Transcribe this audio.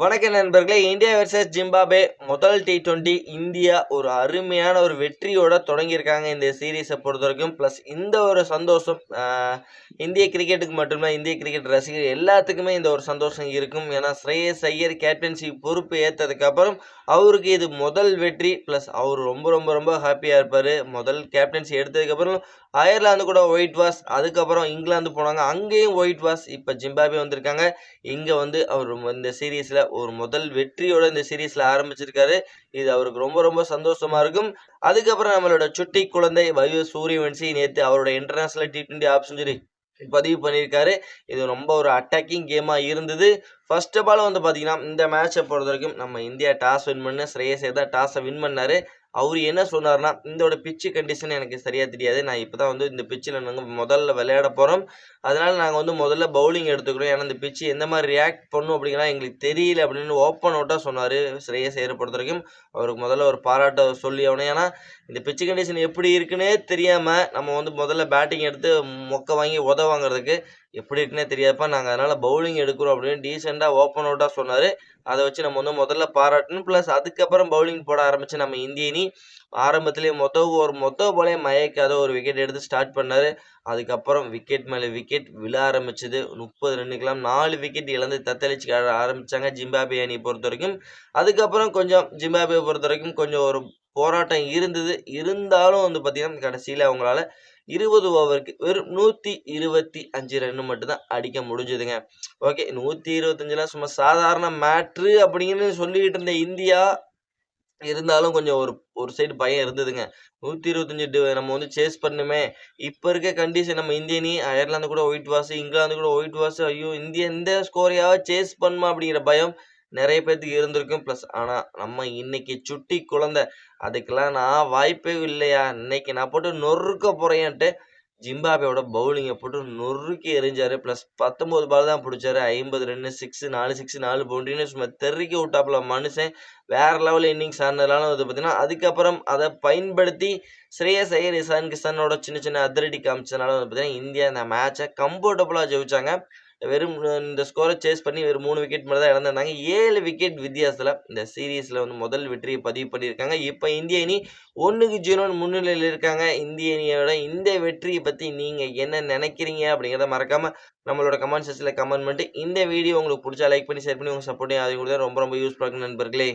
வணக்கம் நண்பர்களே. India versus Zimbabwe முதல் T20 இந்தியா ஒரு அருமையான ஒரு வெற்றியோட தொடங்கியிருக்காங்க இந்த சீரீஸை பொறுத்தவரைக்கும். ப்ளஸ் இந்த ஒரு சந்தோஷம் இந்திய கிரிக்கெட்டுக்கு மட்டுமே, இந்திய கிரிக்கெட் ரசிகர் எல்லாத்துக்குமே இந்த ஒரு சந்தோஷம் இருக்கும். ஏன்னா ஸ்ரேயஸ் ஐயர் கேப்டன்சி பொறுப்பு ஏற்றதுக்கப்புறம் அவருக்கு இது முதல் வெற்றி. ப்ளஸ் அவர் ரொம்ப ரொம்ப ரொம்ப ஹாப்பியாக இருப்பார். முதல் கேப்டன்சி எடுத்ததுக்கப்புறம் அயர்லாந்து கூட ஒயிட் வாஷ், அதுக்கப்புறம் இங்கிலாந்து போனாங்க, அங்கேயும் ஒயிட் வாஷ். இப்போ ஜிம்பாப்வே வந்திருக்காங்க. இங்கே வந்து அவர் இந்த சீரீஸில் ஒரு முதல் வெற்றியோட இந்த சீரீஸ்ல ஆரம்பிச்சிருக்காரு. இது அவருக்கு ரொம்ப ரொம்ப சந்தோஷமா இருக்கும். அதுக்கப்புறம் நம்மளோட சுட்டி குழந்தை வைவ சூரியவன்சி நேற்று அவரோட இன்டர்நேஷனல் T20 ஆஃப் செஞ்சுரி பதிவு பண்ணியிருக்காரு. இது ரொம்ப ஒரு அட்டாக்கிங் கேமா இருந்தது. ஃபர்ஸ்ட் ஆஃப் ஆல் வந்து பார்த்தீங்கன்னா இந்த மேட்சை பொறுத்த வரைக்கும் நம்ம இந்தியா டாஸ் வின் பண்ண ஸ்ரேயஸ் தான் டாஸை வின் பண்ணாரு. அவர் என்ன சொன்னார்னா, இதோட பிச்சு கண்டிஷன் எனக்கு சரியாக தெரியாது, நான் இப்போ தான் வந்து இந்த பிச்சில் நாங்கள் முதல்ல விளையாட போகிறோம், அதனால நாங்கள் வந்து முதல்ல பவுலிங் எடுத்துக்கிறோம், ஏன்னா இந்த பிச்சு எந்த மாதிரி ரியாக்ட் பண்ணும் அப்படிங்கிறா எங்களுக்கு தெரியல அப்படின்னு ஓப்பன் அவுட்டாக சொன்னார். ஸ்ரேயஸ் ஐயரை பொறுத்த வரைக்கும் அவருக்கு முதல்ல ஒரு பாராட்ட சொல்லி ஆகணும். ஏன்னா இந்த பிச்சு கண்டிஷன் எப்படி இருக்குன்னே தெரியாமல் நம்ம வந்து முதல்ல பேட்டிங் எடுத்து மொக்க வாங்கி வாங்குறதுக்கு எப்படி இருக்குன்னே தெரியாதுப்பா, நாங்கள் அதனால் பவுலிங் எடுக்கிறோம் அப்படின்னு டீசெண்டாக ஓப்பன் அவுட்டாக சொன்னார். அதை வச்சு நம்ம வந்து முதல்ல பாராட்டணும். ப்ளஸ் அதுக்கப்புறம் பவுலிங் போட ஆரம்பித்து நம்ம இந்திய அணி ஆரம்பத்திலே மொத்த போலே மயக்காத ஒரு விக்கெட் எடுத்து ஸ்டார்ட் பண்ணார். அதுக்கப்புறம் விக்கெட் மேலே விக்கெட் விழ ஆரம்பிச்சது. 30 ரன்னுக்கெல்லாம் 4 விக்கெட் இழந்து தத்தளிச்சு ஆரம்பித்தாங்க ஜிம்பாப்வே அணி பொறுத்த வரைக்கும். அதுக்கப்புறம் கொஞ்சம் ஜிம்பாப்வே பொறுத்த வரைக்கும் கொஞ்சம் ஒரு போராட்டம் இருந்தது. இருந்தாலும் வந்து பார்த்தீங்கன்னா கடைசியில் அவங்களால 20 ஓவருக்கு வெறும் 125 ரன் மட்டும்தான் அடிக்க முடிஞ்சதுங்க. ஓகே, 125லாம் சும்மா சாதாரண மேட்ரு அப்படின்னு சொல்லிக்கிட்டு இருந்த இந்தியா, இருந்தாலும் கொஞ்சம் ஒரு சைடு பயம் இருந்ததுங்க. 125 நம்ம வந்து சேஸ் பண்ணுமே, இப்போ இருக்க கண்டிஷன் நம்ம இந்திய அணி அயர்லாந்து கூட ஒயிட் வாஷ், இங்கிலாந்து கூட ஒயிட் வாஷ், ஐயோ இந்தியா இந்த ஸ்கோரையாவது சேஸ் பண்ணுமா அப்படிங்கிற பயம் நிறைய பேர்த்துக்கு இருந்திருக்கும். ப்ளஸ் ஆனால் நம்ம இன்னைக்கு சுட்டி குழந்தை, அதுக்கெல்லாம் நான் வாய்ப்பே இல்லையா, இன்னைக்கு நான் போட்டு நொறுக்க போகிறேன்ட்டு ஜிம்பாப்வேயோட பவுலிங்கை போட்டு நொறுக்கி எறிஞ்சாரு. ப்ளஸ் 19 பால் தான் பிடிச்சாரு, 50 ரன்னு, 4 பவுண்டரின்னு சும்மா தெறிக்க விட்டாப்புல மனுஷன். வேற லெவல் இன்னிங்ஸ் ஆனதுனால வந்து பார்த்தீங்கன்னா அதுக்கப்புறம் அதை பயன்படுத்தி ஸ்ரேயஸ் ஐயர், இசான் கிஷனோட சின்ன சின்ன அதிரடி காமிச்சதுனால வந்து பார்த்தீங்கன்னா இந்தியா இந்த மேட்சை கம்ஃபர்டபுளாக ஜெயிச்சாங்க. வெறும் இந்த ஸ்கோரை சேஸ் பண்ணி வெறும் 3 விக்கெட் மட்டும் தான் இழந்திருந்தாங்க. 7 விக்கெட் வித்தியாசத்தில் இந்த சீரீஸில் வந்து முதல் வெற்றியை பதிவு பண்ணியிருக்காங்க. இப்போ இந்திய அணி 1-0 முன்னிலையில் இருக்காங்க. இந்திய அணியோட இந்த வெற்றியை பற்றி நீங்கள் என்ன நினைக்கிறீங்க அப்படிங்கிறத மறக்காமல் நம்மளோட கமெண்ட் செக்ஷனில் கமெண்ட் பண்ணிட்டு, இந்த வீடியோ உங்களுக்கு பிடிச்சா லைக் பண்ணி ஷேர் பண்ணி உங்கள் சப்போர்ட்டையும் அது கூட ரொம்ப ரொம்ப யூஸ்ஃபுல்லாக இருக்கும் நண்பர்களே.